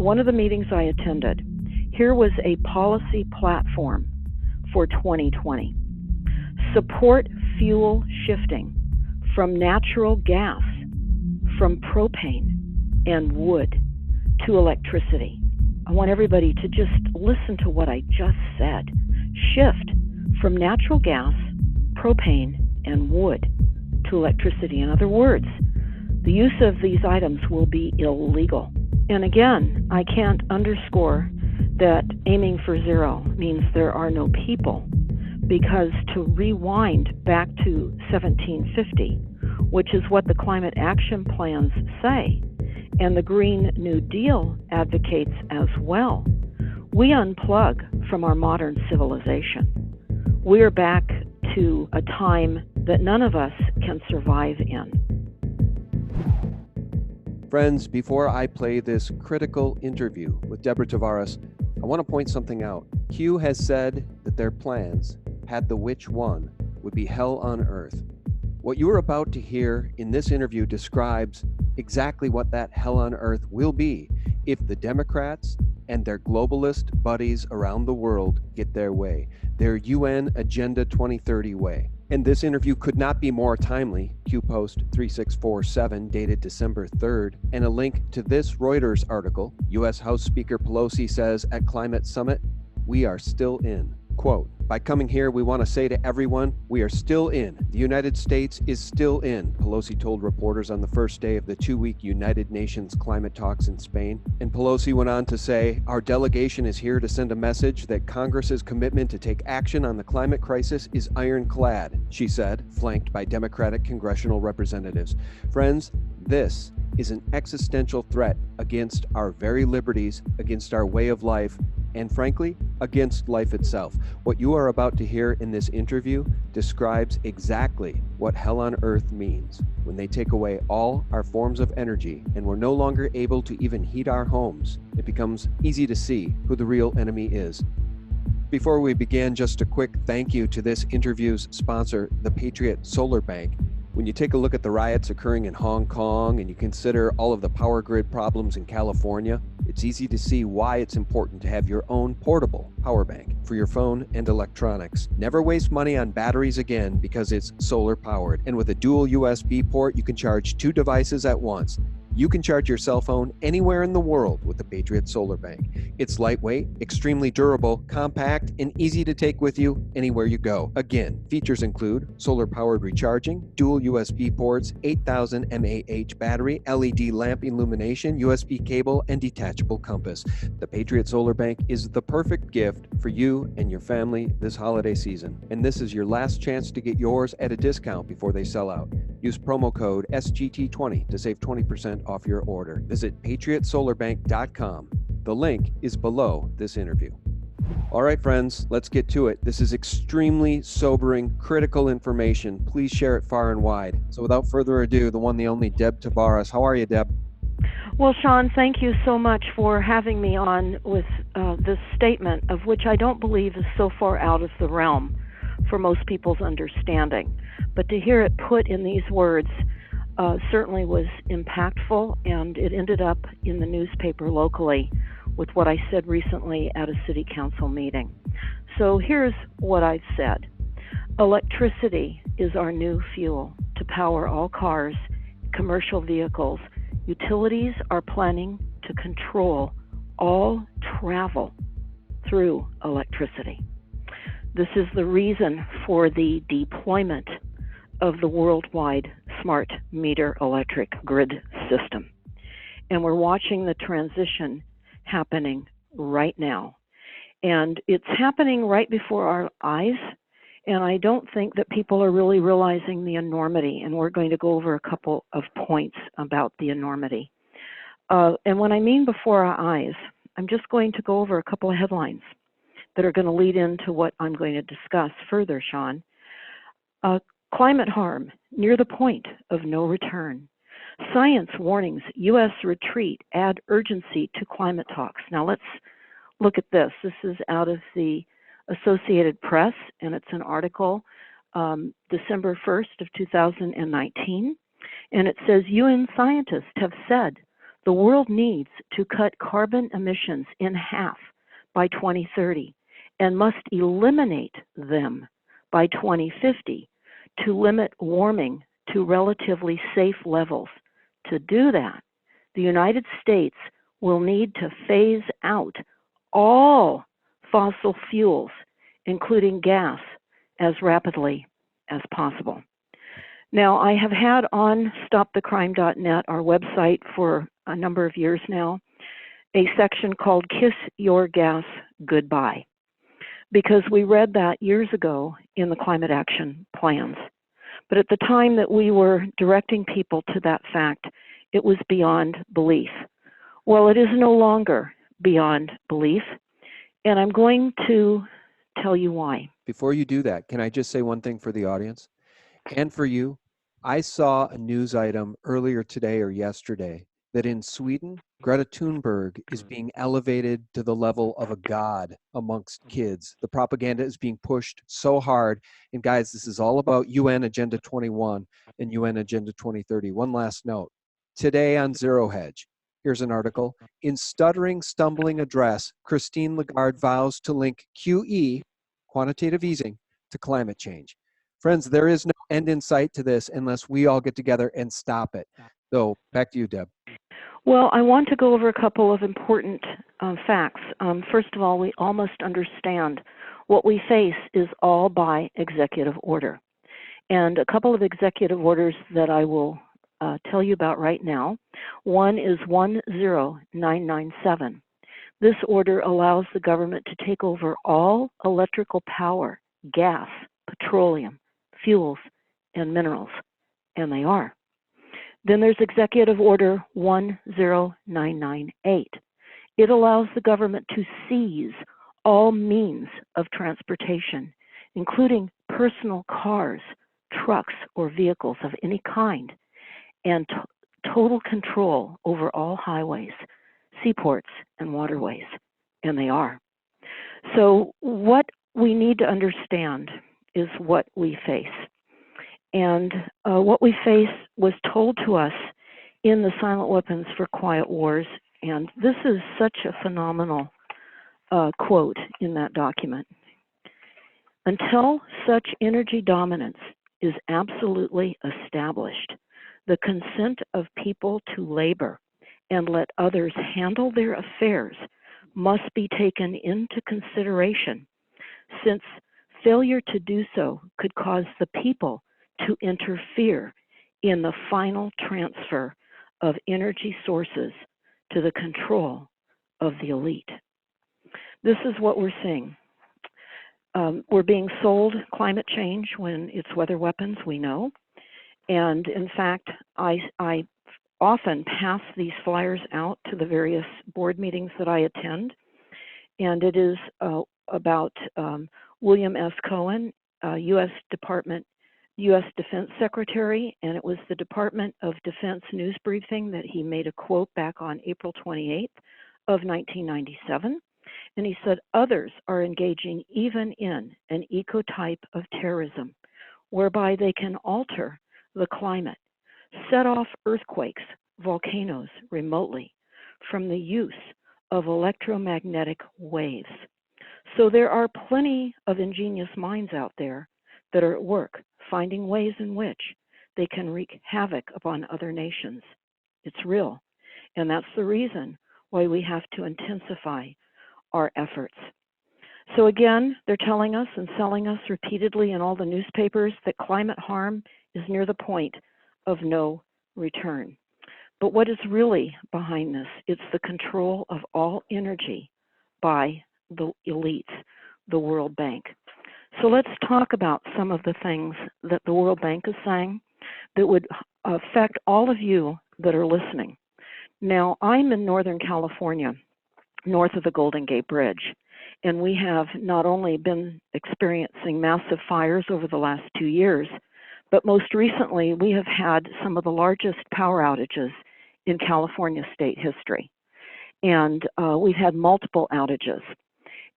one of the meetings I attended, here was a policy platform for 2020. Support fuel shifting from natural gas, from propane and wood to electricity. I want everybody to just listen to what I just said. Shift from natural gas, propane, and wood to electricity. In other words, the use of these items will be illegal. And again, I can't underscore that aiming for zero means there are no people, because to rewind back to 1750, which is what the climate action plans say, and the Green New Deal advocates as well, we unplug from our modern civilization. We are back to a time that none of us can survive in. Friends, before I play this critical interview with Deborah Tavares, I want to point something out. Q has said that their plans, had the which one, would be hell on earth. What you are about to hear in this interview describes exactly what that hell on earth will be if the Democrats and their globalist buddies around the world get their way, their UN Agenda 2030 way. And this interview could not be more timely. Q Post 3647 dated December 3rd, and a link to this Reuters article. U.S. House Speaker Pelosi says at Climate Summit, "We are still in." Quote, "By coming here, we want to say to everyone, we are still in. The United States is still in," Pelosi told reporters on the first day of the 2-week United Nations climate talks in Spain. And Pelosi went on to say, "Our delegation is here to send a message that Congress's commitment to take action on the climate crisis is ironclad," she said, flanked by Democratic congressional representatives. Friends, this is an existential threat against our very liberties, against our way of life, and frankly, against life itself. What you are about to hear in this interview describes exactly what hell on earth means when they take away all our forms of energy and we're no longer able to even heat our homes. It becomes easy to see who the real enemy is. Before we begin, just a quick thank you to this interview's sponsor, the Patriot Solar Bank. When you take a look at the riots occurring in Hong Kong and you consider all of the power grid problems in California, it's easy to see why it's important to have your own portable power bank for your phone and electronics. Never waste money on batteries again because it's solar powered. And with a dual USB port, you can charge 2 devices at once. You can charge your cell phone anywhere in the world with the Patriot Solar Bank. It's lightweight, extremely durable, compact, and easy to take with you anywhere you go. Again, features include solar-powered recharging, dual USB ports, 8,000 mAh battery, LED lamp illumination, USB cable, and detachable compass. The Patriot Solar Bank is the perfect gift for you and your family this holiday season. And this is your last chance to get yours at a discount before they sell out. Use promo code SGT20 to save 20% off your order. Visit patriotsolarbank.com. The link is below this interview. All right, friends, let's get to it. This is extremely sobering, critical information. Please share it far and wide. So without further ado, the one, the only Deb Tavares. How are you, Deb? Well, Sean, thank you so much for having me on with this statement, of which I don't believe is so far out of the realm for most people's understanding. But to hear it put in these words certainly was impactful, and it ended up in the newspaper locally with what I said recently at a city council meeting. So here's what I've said. Electricity is our new fuel to power all cars, commercial vehicles. Utilities are planning to control all travel through electricity. This is the reason for the deployment of the worldwide smart meter electric grid system. And we're watching the transition happening right now. And it's happening right before our eyes. And I don't think that people are really realizing the enormity. And we're going to go over a couple of points about the enormity. And when I mean before our eyes, I'm just going to go over a couple of headlines that are going to lead into what I'm going to discuss further, Sean. Climate harm near the point of no return. Science warnings, U.S. retreat, add urgency to climate talks. Now let's look at this. This is out of the Associated Press, and it's an article December 1st of 2019. And it says UN scientists have said The world needs to cut carbon emissions in half by 2030 and must eliminate them by 2050 to limit warming to relatively safe levels. To do that, the United States will need to phase out all fossil fuels, including gas, as rapidly as possible. Now, I have had on stopthecrime.net, our website, for a number of years now, a section called Kiss Your Gas Goodbye, because we read that years ago in the climate action plans. But at the time that we were directing people to that fact, it was beyond belief. Well, it is no longer beyond belief, and I'm going to tell you why. Before you do that, can I just say one thing for the audience and for you? I saw a news item earlier today or yesterday that in Sweden, Greta Thunberg is being elevated to the level of a god amongst kids. The propaganda is being pushed so hard. And guys, this is all about UN Agenda 21 and UN Agenda 2030. One last note. Today on Zero Hedge, here's an article. In stuttering, stumbling address, Christine Lagarde vows to link QE, quantitative easing, to climate change. Friends, there is no end in sight to this unless we all get together and stop it. So back to you, Deb. Well, I want to go over a couple of important facts. First of all, we all must understand what we face is all by executive order. And a couple of executive orders that I will tell you about right now. One is 10997. This order allows the government to take over all electrical power, gas, petroleum, fuels, and minerals, and they are. Then there's Executive Order 10998. It allows the government to seize all means of transportation, including personal cars, trucks, or vehicles of any kind, and total control over all highways, seaports, and waterways, and they are. So what we need to understand is what we face. And what we face was told to us in the Silent Weapons for Quiet Wars, and this is such a phenomenal quote in that document. Until such energy dominance is absolutely established, the consent of people to labor and let others handle their affairs must be taken into consideration, since failure to do so could cause the people to interfere in the final transfer of energy sources to the control of the elite. This is what we're seeing. We're being sold climate change when it's weather weapons, we know. And in fact, I often pass these flyers out to the various board meetings that I attend. And it is about William S. Cohen, U.S. Defense Secretary, and it was the Department of Defense news briefing that he made a quote back on April 28th of 1997. And he said, others are engaging even in an eco-type of terrorism, whereby they can alter the climate, set off earthquakes, volcanoes remotely from the use of electromagnetic waves. So there are plenty of ingenious minds out there that are at work, finding ways in which they can wreak havoc upon other nations. It's real. And that's the reason why we have to intensify our efforts. So again, they're telling us and selling us repeatedly in all the newspapers that climate harm is near the point of no return. But what is really behind this? It's the control of all energy by the elites, the World Bank. So let's talk about some of the things that the World Bank is saying that would affect all of you that are listening. Now, I'm in Northern California, north of the Golden Gate Bridge, and we have not only been experiencing massive fires over the last 2 years, but most recently we have had some of the largest power outages in California state history. And we've had multiple outages.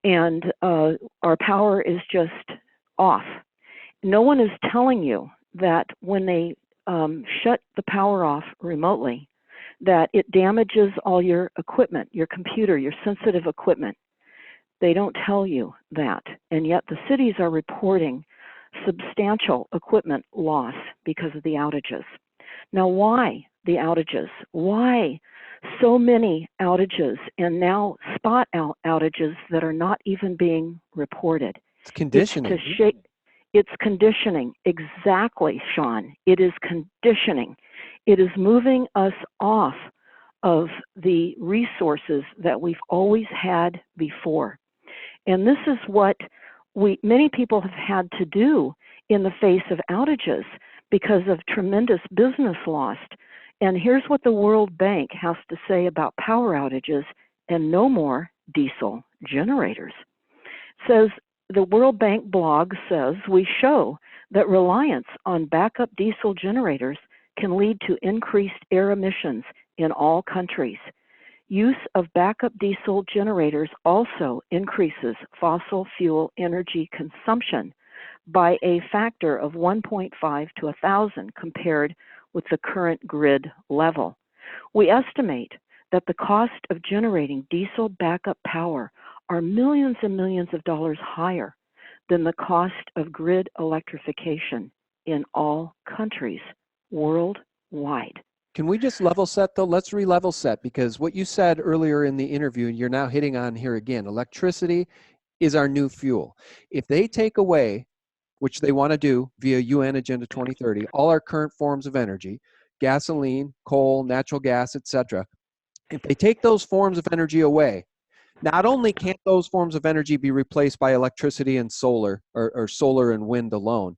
And our power is just off. No one is telling you that when they shut the power off remotely, that it damages all your equipment, your computer, your sensitive equipment. They don't tell you that. And yet the cities are reporting substantial equipment loss because of the outages. Now, why the outages? Why so many outages, and now spot outages that are not even being reported? It's conditioning. It's conditioning. Exactly, Sean. It is conditioning. It is moving us off of the resources that we've always had before. And this is what many people have had to do in the face of outages because of tremendous business loss. And here's what the World Bank has to say about power outages and no more diesel generators. It says, the World Bank blog says, we show that reliance on backup diesel generators can lead to increased air emissions in all countries. Use of backup diesel generators also increases fossil fuel energy consumption by a factor of 1.5 to 1,000 compared with the current grid level. We estimate that the cost of generating diesel backup power are millions and millions of dollars higher than the cost of grid electrification in all countries worldwide. Can we just level set though? Let's re-level set, because what you said earlier in the interview, and you're now hitting on here again, electricity is our new fuel. If they take away, which they want to do via UN Agenda 2030, all our current forms of energy, gasoline, coal, natural gas, etc., if they take those forms of energy away, not only can't those forms of energy be replaced by electricity and solar, or solar and wind alone,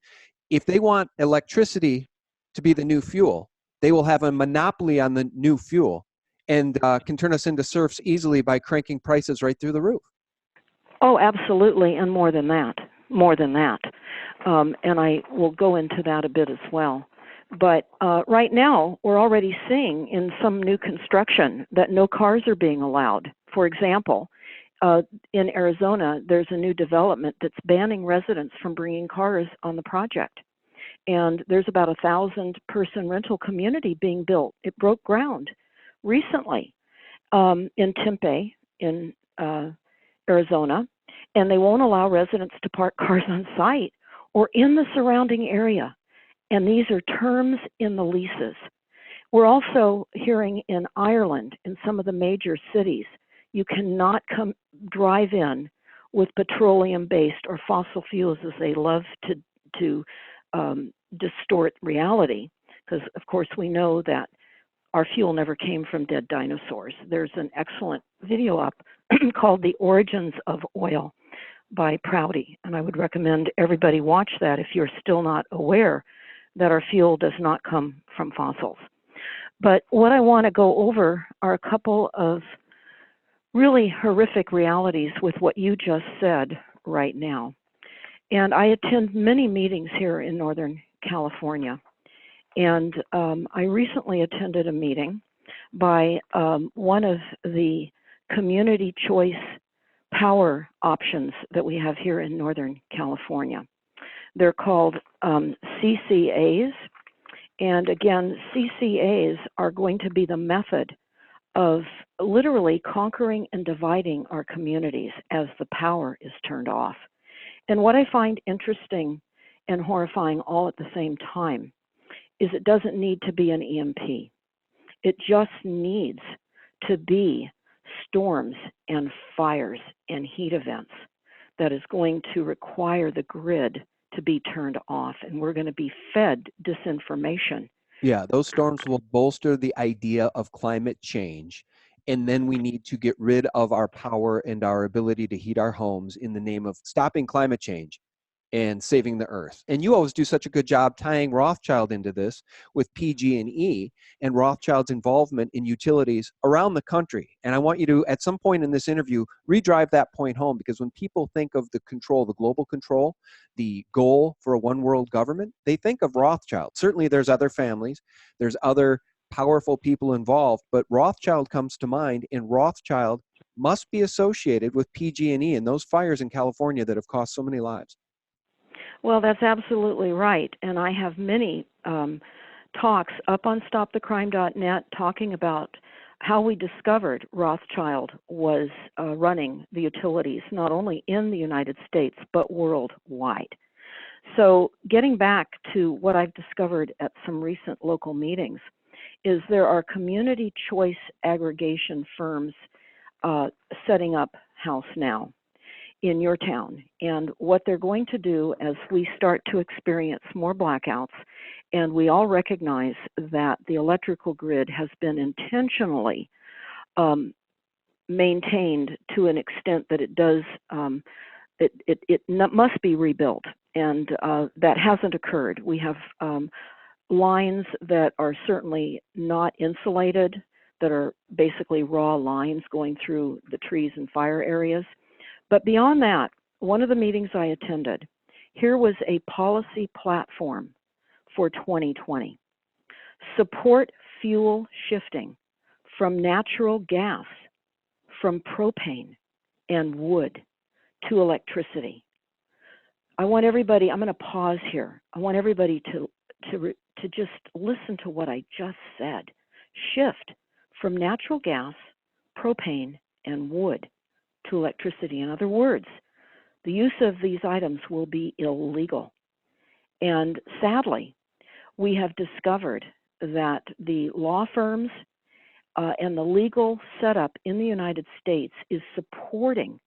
if they want electricity to be the new fuel, they will have a monopoly on the new fuel and can turn us into serfs easily by cranking prices right through the roof. Oh, absolutely, and more than that. And I will go into that a bit as well. But right now, we're already seeing in some new construction that no cars are being allowed. For example, in Arizona, there's a new development that's banning residents from bringing cars on the project. And there's about 1,000-person rental community being built. It broke ground recently in Tempe, in Arizona, and they won't allow residents to park cars on site or in the surrounding area. And these are terms in the leases. We're also hearing in Ireland, in some of the major cities, you cannot drive in with petroleum-based or fossil fuels, as they love to distort reality, because of course we know that our fuel never came from dead dinosaurs. There's an excellent video up called The Origins of Oil by Prouty, and I would recommend everybody watch that if you're still not aware that our fuel does not come from fossils. But what I want to go over are a couple of really horrific realities with what you just said right now. And I attend many meetings here in Northern California. And I recently attended a meeting by one of the community choice power options that we have here in Northern California. They're called CCAs. And again, CCAs are going to be the method of literally conquering and dividing our communities as the power is turned off. And what I find interesting and horrifying all at the same time is it doesn't need to be an EMP. It just needs to be storms and fires and heat events that is going to require the grid to be turned off, and we're going to be fed disinformation. Yeah, those storms will bolster the idea of climate change, and then we need to get rid of our power and our ability to heat our homes in the name of stopping climate change and saving the earth. And you always do such a good job tying Rothschild into this with PG&E and Rothschild's involvement in utilities around the country. And I want you to, at some point in this interview, redrive that point home, because when people think of the control, the global control, the goal for a one world government, they think of Rothschild. Certainly there's other families, there's other powerful people involved, but Rothschild comes to mind, and Rothschild must be associated with PG&E and those fires in California that have cost so many lives. Well, that's absolutely right. And I have many talks up on stopthecrime.net talking about how we discovered Rothschild was running the utilities, not only in the United States, but worldwide. So getting back to what I've discovered at some recent local meetings is there are community choice aggregation firms setting up House Now in your town. And what they're going to do as we start to experience more blackouts, and we all recognize that the electrical grid has been intentionally maintained to an extent that it does, it must be rebuilt. And that hasn't occurred. We have lines that are certainly not insulated, that are basically raw lines going through the trees and fire areas. But beyond that, one of the meetings I attended, here was a policy platform for 2020. Support fuel shifting from natural gas, from propane and wood to electricity. I want everybody, I'm going to pause here. I want everybody to just listen to what I just said. Shift from natural gas, propane, and wood to electricity. In other words, the use of these items will be illegal. And sadly, we have discovered that the law firms and the legal setup in the United States is supporting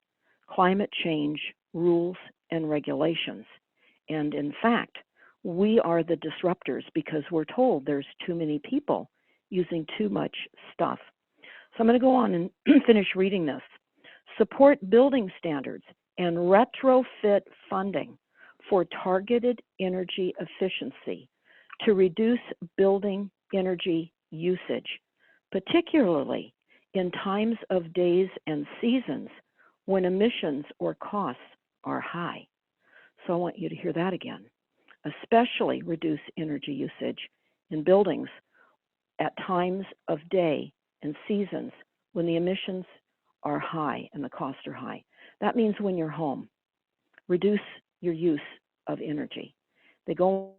climate change rules and regulations. And in fact, we are the disruptors because we're told there's too many people using too much stuff. So I'm going to go on and finish reading this. Support building standards and retrofit funding for targeted energy efficiency to reduce building energy usage, particularly in times of days and seasons when emissions or costs are high. So I want you to hear that again. Especially reduce energy usage in buildings at times of day and seasons when the emissions are high and the costs are high. That means when you're home, reduce your use of energy. They go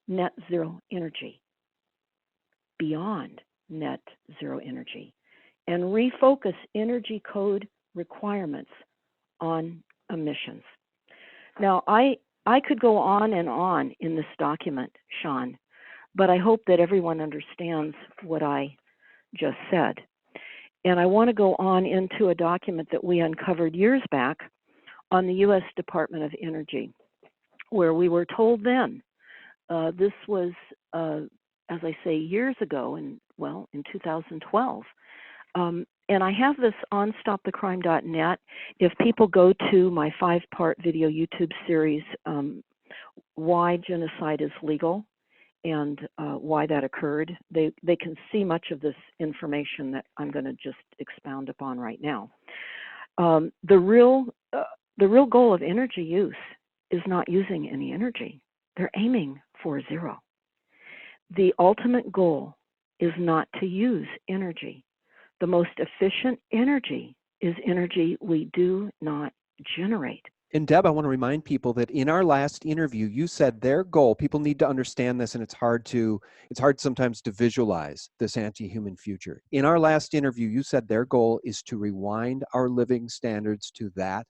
net zero energy, beyond net zero energy, and refocus energy code requirements on emissions. Now, I could go on and on in this document, Sean, but I hope that everyone understands what I just said. And I want to go on into a document that we uncovered years back on the US Department of Energy, where we were told then, this was, as I say, years ago, in 2012. And I have this on stopthecrime.net. If people go to my 5-part video YouTube series, Why Genocide is Legal and why that occurred, they can see much of this information that I'm going to just expound upon right now. The real goal of energy use is not using any energy. They're aiming for zero. The ultimate goal is not to use energy. The most efficient energy is energy we do not generate. And Deb, I want to remind people that in our last interview, you said their goal, people need to understand this, and it's hard sometimes to visualize this anti-human future. In our last interview, you said their goal is to rewind our living standards to that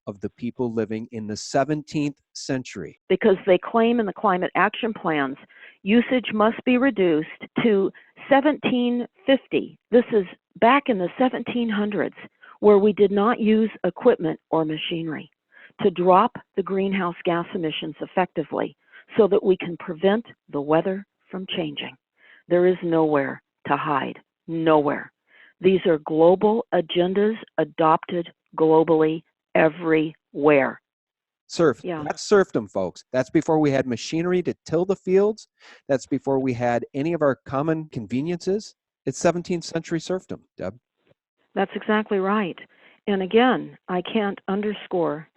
of the people living in the 17th century. Because they claim in the climate action plans, usage must be reduced to 1750. This is back in the 1700s, where we did not use equipment or machinery to drop the greenhouse gas emissions effectively so that we can prevent the weather from changing. There is nowhere to hide, nowhere. These are global agendas adopted globally everywhere. That's serfdom, folks. That's before we had machinery to till the fields. That's before we had any of our common conveniences. It's 17th century serfdom, Deb. That's exactly right. And again, I can't underscore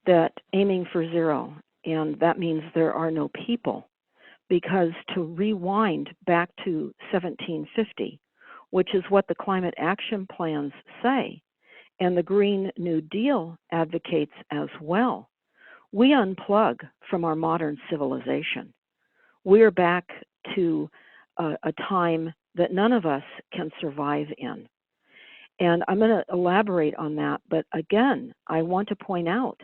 that aiming for zero, and that means there are no people, because to rewind back to 1750, which is what the climate action plans say, and the Green New Deal advocates as well, we unplug from our modern civilization. We're back to a time that none of us can survive in. And I'm going to elaborate on that. But again, I want to point out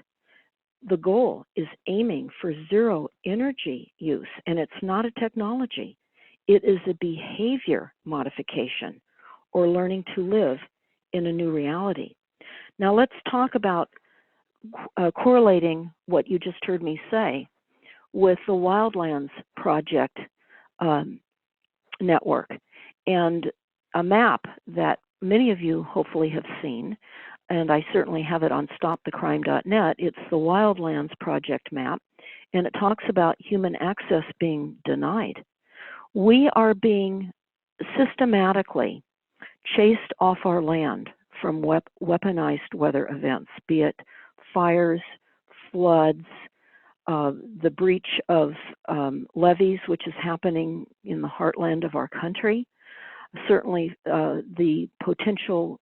the goal is aiming for zero energy use, and it's not a technology. It is a behavior modification or learning to live in a new reality. Now let's talk about correlating what you just heard me say with the Wildlands Project network and a map that many of you hopefully have seen, and I certainly have it on stopthecrime.net. It's the Wildlands Project map, and it talks about human access being denied. We are being systematically chased off our land from weaponized weather events, be it fires, floods, the breach of levees, which is happening in the heartland of our country. Certainly the potential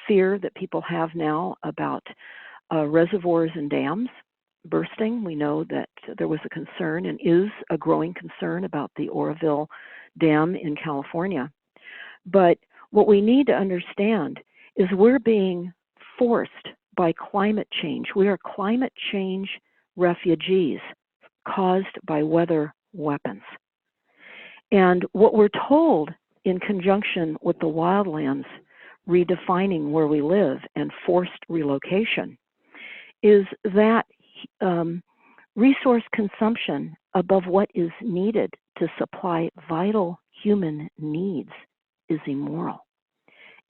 fear that people have now about reservoirs and dams bursting. We know that there was a concern and is a growing concern about the Oroville Dam in California. But what we need to understand is we're being forced by climate change. We are climate change refugees caused by weather weapons. And what we're told in conjunction with the wildlands redefining where we live and forced relocation is that resource consumption above what is needed to supply vital human needs is immoral,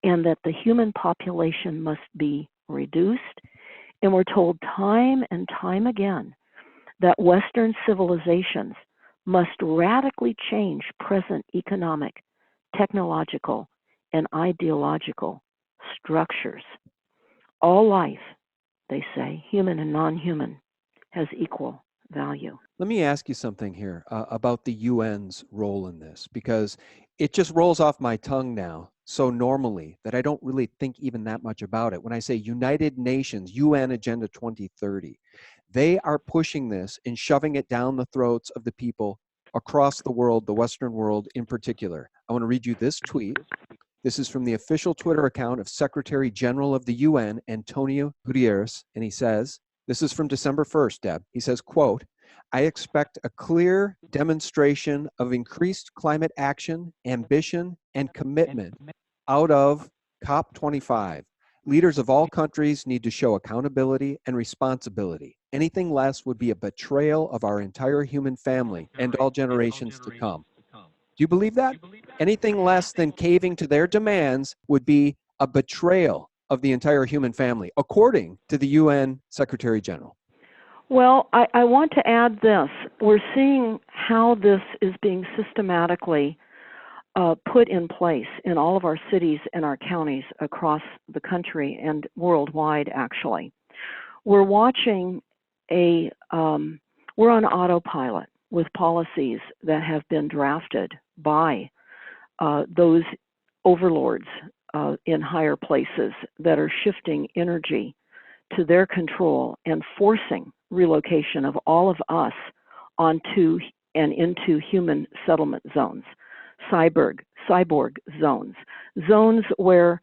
and that the human population must be reduced. And we're told time and time again that Western civilizations must radically change present economic, technological, and ideological structures. All life, they say, human and non-human, has equal value. Let me ask you something here about the UN's role in this, because it just rolls off my tongue now so normally that I don't really think even that much about it. When I say United Nations, UN Agenda 2030, they are pushing this and shoving it down the throats of the people across the world, the Western world in particular. I want to read you this tweet. This is from the official Twitter account of Secretary General of the UN, Antonio Guterres, and he says, this is from December 1st, Deb. He says, quote, I expect a clear demonstration of increased climate action, ambition, and commitment out of COP25. Leaders of all countries need to show accountability and responsibility. Anything less would be a betrayal of our entire human family and all generations to come. Do you believe that? Anything less than caving to their demands would be a betrayal of the entire human family, according to the UN Secretary General. Well, I want to add this. We're seeing how this is being systematically put in place in all of our cities and our counties across the country and worldwide, actually. We're watching we're on autopilot with policies that have been drafted by those overlords in higher places that are shifting energy to their control and forcing relocation of all of us onto and into human settlement zones, cyborg zones, zones where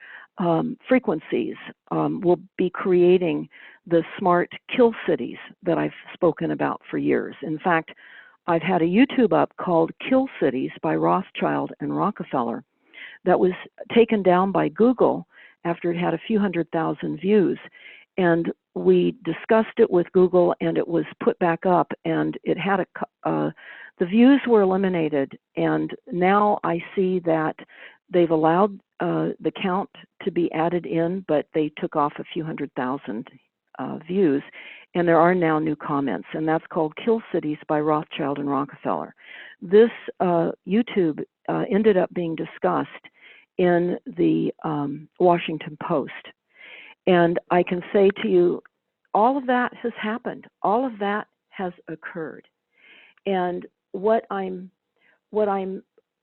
frequencies will be creating the smart kill cities that I've spoken about for years. In fact, I've had a YouTube up called Kill Cities by Rothschild and Rockefeller that was taken down by Google after it had a few 100,000 views. And we discussed it with Google, and it was put back up, and it had the views were eliminated. And now I see that they've allowed the count to be added in, but they took off a few 100,000 views, and there are now new comments, and that's called Kill Cities by Rothschild and Rockefeller. This YouTube ended up being discussed in the Washington Post. And I can say to you, all of that has happened. All of that has occurred. And what I'm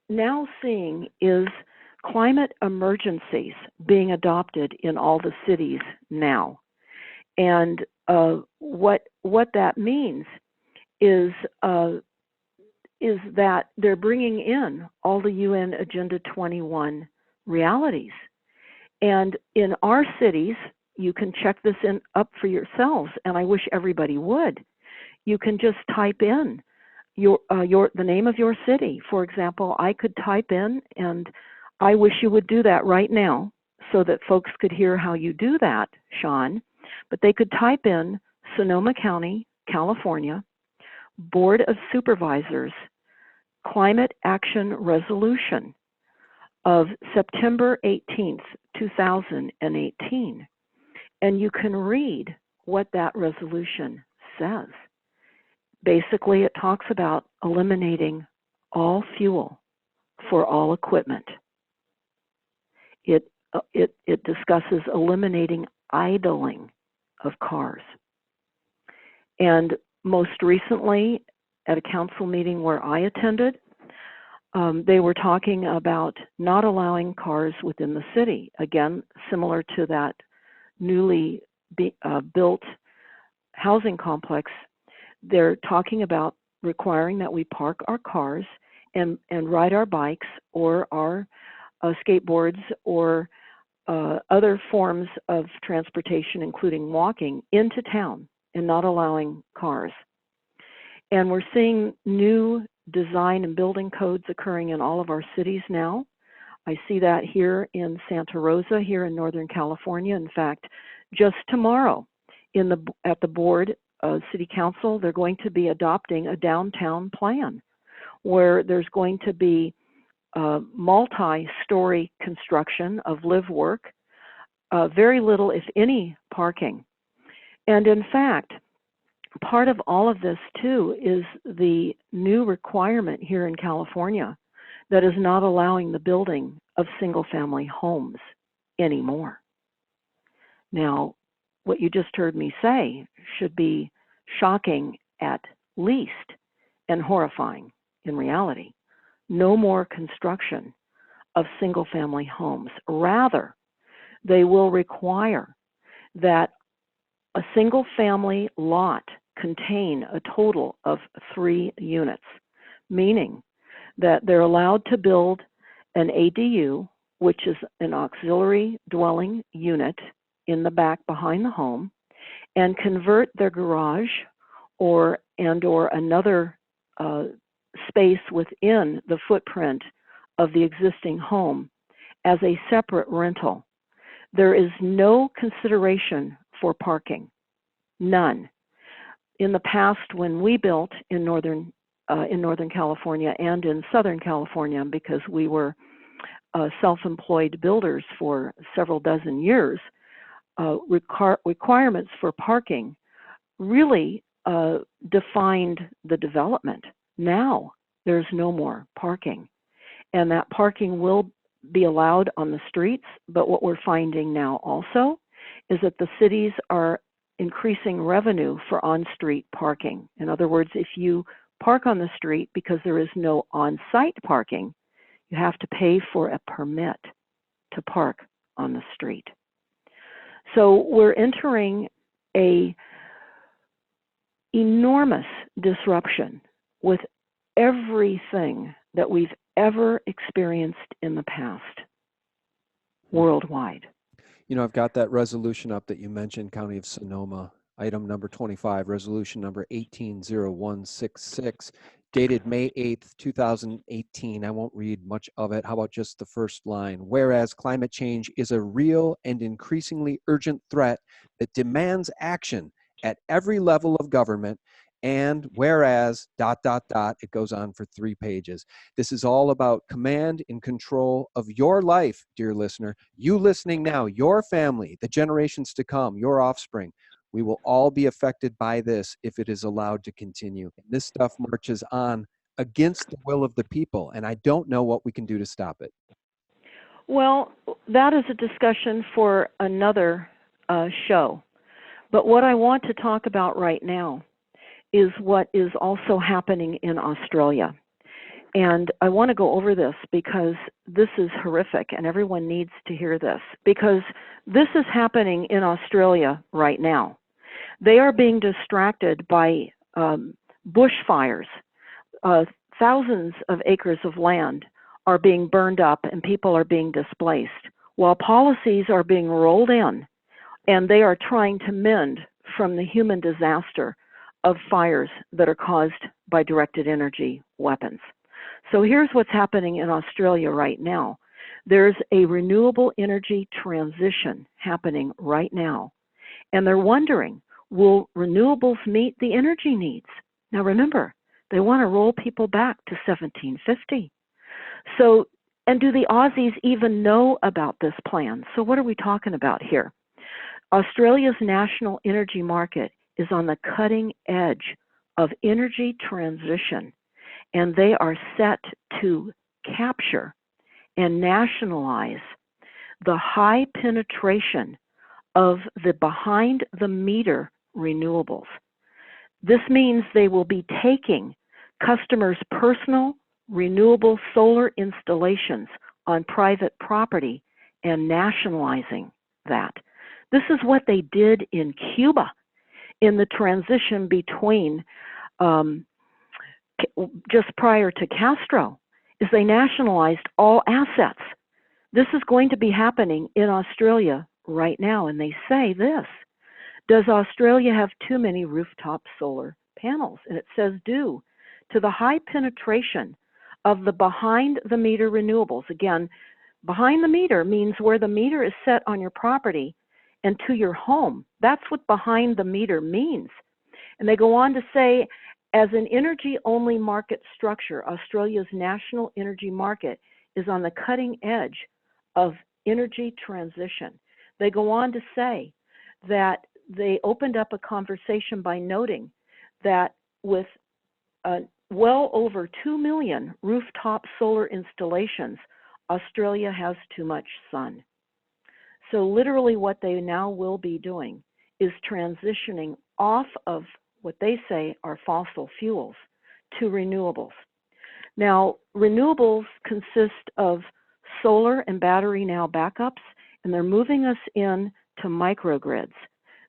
now seeing is climate emergencies being adopted in all the cities now. And what that means is that they're bringing in all the UN Agenda 21 realities. And in our cities, you can check this up for yourselves, and I wish everybody would. You can just type in the name of your city. For example, I could type in, and I wish you would do that right now so that folks could hear how you do that, Sean. But they could type in Sonoma County, California, Board of Supervisors, Climate Action Resolution of September 18th, 2018. And you can read what that resolution says. Basically, it talks about eliminating all fuel for all equipment. It discusses eliminating idling of cars. And most recently, at a council meeting where I attended, they were talking about not allowing cars within the city. Again, similar to that newly built housing complex, they're talking about requiring that we park our cars and ride our bikes or our skateboards or other forms of transportation, including walking, into town and not allowing cars. And we're seeing new design and building codes occurring in all of our cities now. I see that here in Santa Rosa, here in Northern California. In fact, just tomorrow at the board city council, they're going to be adopting a downtown plan where there's going to be multi-story construction of live work, very little, if any, parking. And in fact, part of all of this too is the new requirement here in California that is not allowing the building of single-family homes anymore. Now, what you just heard me say should be shocking at least and horrifying in reality. No more construction of single-family homes. Rather, they will require that a single-family lot contain a total of 3 units, meaning that they're allowed to build an ADU, which is an auxiliary dwelling unit in the back behind the home, and convert their garage or another space within the footprint of the existing home as a separate rental. There is no consideration for parking, none. In the past, when we built in Northern California and in Southern California, because we were self-employed builders for several dozen years, requirements for parking really defined the development. Now there's no more parking, and that parking will be allowed on the streets. But what we're finding now also is that the cities are increasing revenue for on-street parking. In other words, if you park on the street because there is no on-site parking, you have to pay for a permit to park on the street. So we're entering a enormous disruption with everything that we've ever experienced in the past worldwide. You know, I've got that resolution up that you mentioned, County of Sonoma, item number 25, resolution number 180166, dated May 8th, 2018. I won't read much of it. How about just the first line? Whereas climate change is a real and increasingly urgent threat that demands action at every level of government, and whereas ... it goes on for 3 pages. This is all about command and control of your life, dear listener. You listening now, your family, the generations to come, your offspring. We will all be affected by this if it is allowed to continue. This stuff marches on against the will of the people, and I don't know what we can do to stop it. Well, that is a discussion for another show. But what I want to talk about right now is what is also happening in Australia. And I want to go over this because this is horrific and everyone needs to hear this, because this is happening in Australia right now. They are being distracted by bushfires. Thousands of acres of land are being burned up and people are being displaced, while policies are being rolled in and they are trying to mend from the human disaster of fires that are caused by directed energy weapons. So here's what's happening in Australia right now. There's a renewable energy transition happening right now, and they're wondering, will renewables meet the energy needs? Now remember, they want to roll people back to 1750. So, and do the Aussies even know about this plan? So what are we talking about here? Australia's national energy market is on the cutting edge of energy transition, and they are set to capture and nationalize the high penetration of the behind-the-meter renewables. This means they will be taking customers' personal renewable solar installations on private property and nationalizing that. This is what they did in Cuba in the transition between just prior to Castro, is they nationalized all assets. This is going to be happening in Australia right now, and they say this: does Australia have too many rooftop solar panels? And it says due to the high penetration of the behind-the-meter renewables. Again, behind the meter means where the meter is set on your property and to your home. That's what behind the meter means. And they go on to say, as an energy-only market structure, Australia's national energy market is on the cutting edge of energy transition. They go on to say that they opened up a conversation by noting that with well over 2 million rooftop solar installations, Australia has too much sun. So literally what they now will be doing is transitioning off of what they say are fossil fuels to renewables. Now, renewables consist of solar and battery now backups, and they're moving us in to microgrids.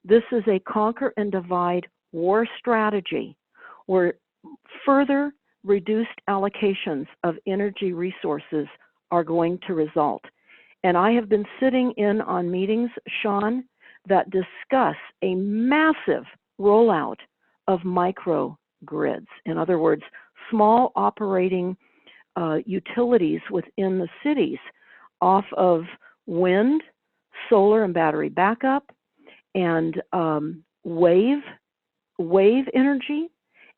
This is a conquer and divide war strategy where further reduced allocations of energy resources are going to result. And I have been sitting in on meetings, Sean, that discuss a massive rollout of microgrids. In other words, small operating utilities within the cities off of wind, solar and battery backup, and wave energy,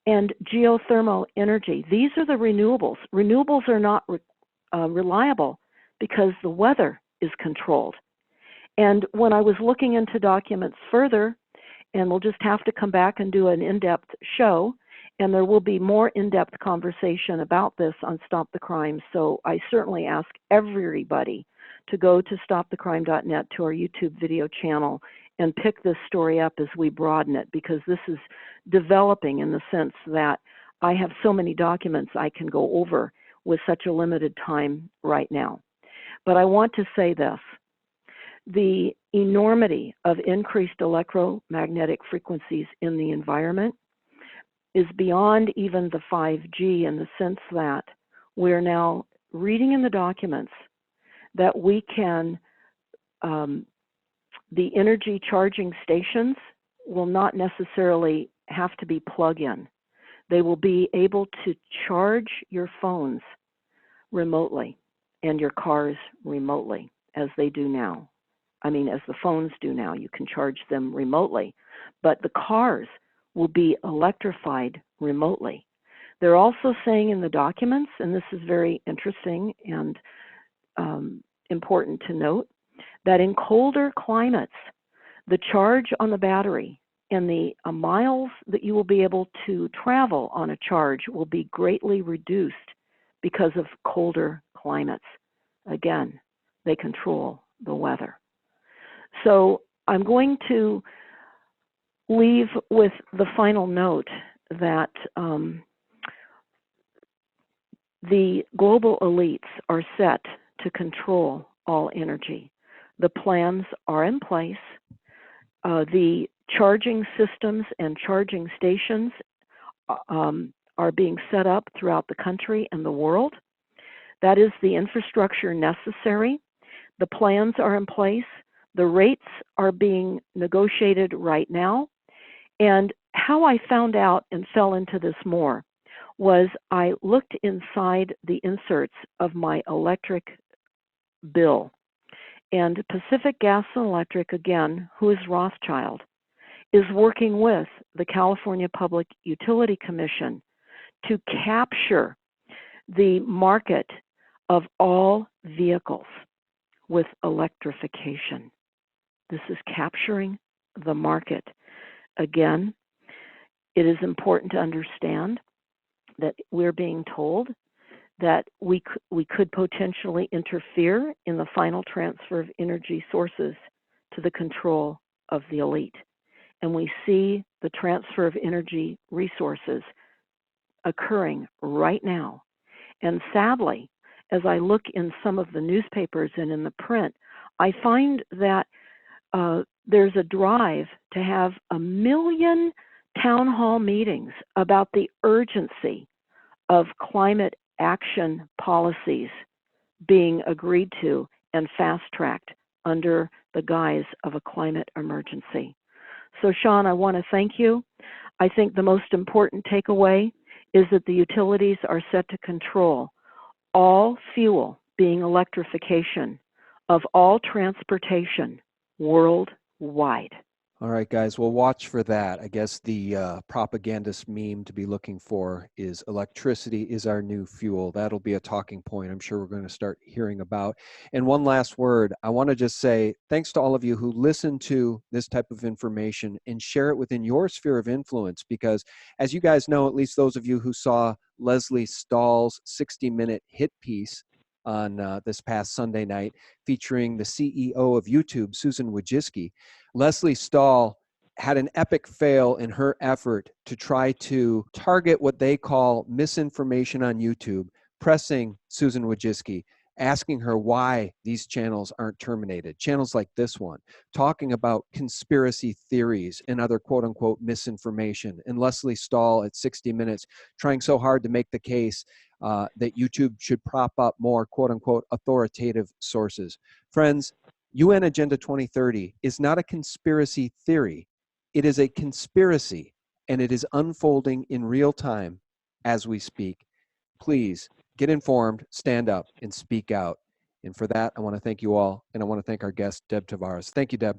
and geothermal energy. These are the renewables. Renewables are not reliable because the weather is controlled. And when I was looking into documents further, and we'll just have to come back and do an in-depth show, and there will be more in-depth conversation about this on Stop the Crime. So I certainly ask everybody to go to stopthecrime.net, to our YouTube video channel, and pick this story up as we broaden it, because this is developing in the sense that I have so many documents I can go over with such a limited time right now. But I want to say this: the enormity of increased electromagnetic frequencies in the environment is beyond even the 5G, in the sense that we're now reading in the documents that we can, the energy charging stations will not necessarily have to be plug-in. They will be able to charge your phones remotely and your cars remotely, as they do now. I mean, as the phones do now, you can charge them remotely, but the cars will be electrified remotely. They're also saying in the documents, and this is very interesting and important to note, that in colder climates, the charge on the battery and the miles that you will be able to travel on a charge will be greatly reduced because of colder climates. Again, they control the weather. So I'm going to leave with the final note that the global elites are set to control all energy. The plans are in place. The Charging systems and charging stations are being set up throughout the country and the world. That is the infrastructure necessary. The plans are in place. The rates are being negotiated right now. And how I found out and fell into this more was I looked inside the inserts of my electric bill. And Pacific Gas and Electric, again, who is Rothschild, is working with the California Public Utility Commission to capture the market of all vehicles with electrification. This is capturing the market. Again, it is important to understand that we're being told that we could potentially interfere in the final transfer of energy sources to the control of the elite. And we see the transfer of energy resources occurring right now. And sadly, as I look in some of the newspapers and in the print, I find that there's a drive to have 1 million town hall meetings about the urgency of climate action policies being agreed to and fast-tracked under the guise of a climate emergency. So, Sean, I want to thank you. I think the most important takeaway is that the utilities are set to control all fuel, being electrification, of all transportation worldwide. All right, guys, we'll watch for that. I guess the propagandist meme to be looking for is electricity is our new fuel. That'll be a talking point I'm sure we're going to start hearing about. And one last word, I want to just say thanks to all of you who listen to this type of information and share it within your sphere of influence, because as you guys know, at least those of you who saw Leslie Stahl's 60-minute hit piece on this past Sunday night featuring the CEO of YouTube, Susan Wojcicki, Leslie Stahl had an epic fail in her effort to try to target what they call misinformation on YouTube, pressing Susan Wojcicki, asking her why these channels aren't terminated. Channels like this one, talking about conspiracy theories and other quote-unquote misinformation. And Leslie Stahl at 60 Minutes trying so hard to make the case that YouTube should prop up more quote-unquote authoritative sources. Friends, UN Agenda 2030 is not a conspiracy theory. It is a conspiracy, and it is unfolding in real time as we speak. Please get informed, stand up, and speak out. And for that, I want to thank you all, and I want to thank our guest, Deb Tavares. Thank you, Deb.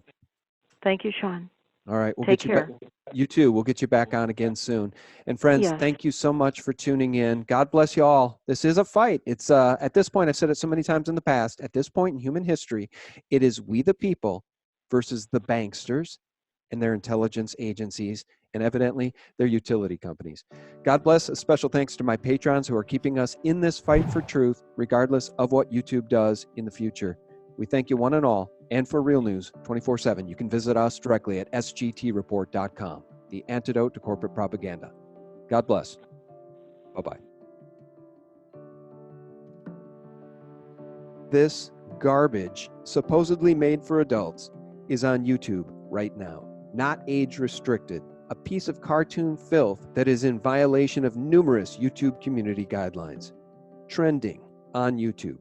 Thank you, Sean. All right, we'll Take get you care. back. You too. We'll get you back on again soon. And friends, Yes. Thank you so much for tuning in. God bless you all. This is a fight. It's at this point, I've said it so many times in the past, at this point in human history, it is we the people versus the banksters and their intelligence agencies, and evidently their utility companies. God bless. A special thanks to my patrons who are keeping us in this fight for truth, regardless of what YouTube does in the future. We thank you one and all. And for real news 24/7, you can visit us directly at sgtreport.com, the antidote to corporate propaganda. God bless. Bye-bye. This garbage, supposedly made for adults, is on YouTube right now. Not age restricted. A piece of cartoon filth that is in violation of numerous YouTube community guidelines. Trending on YouTube.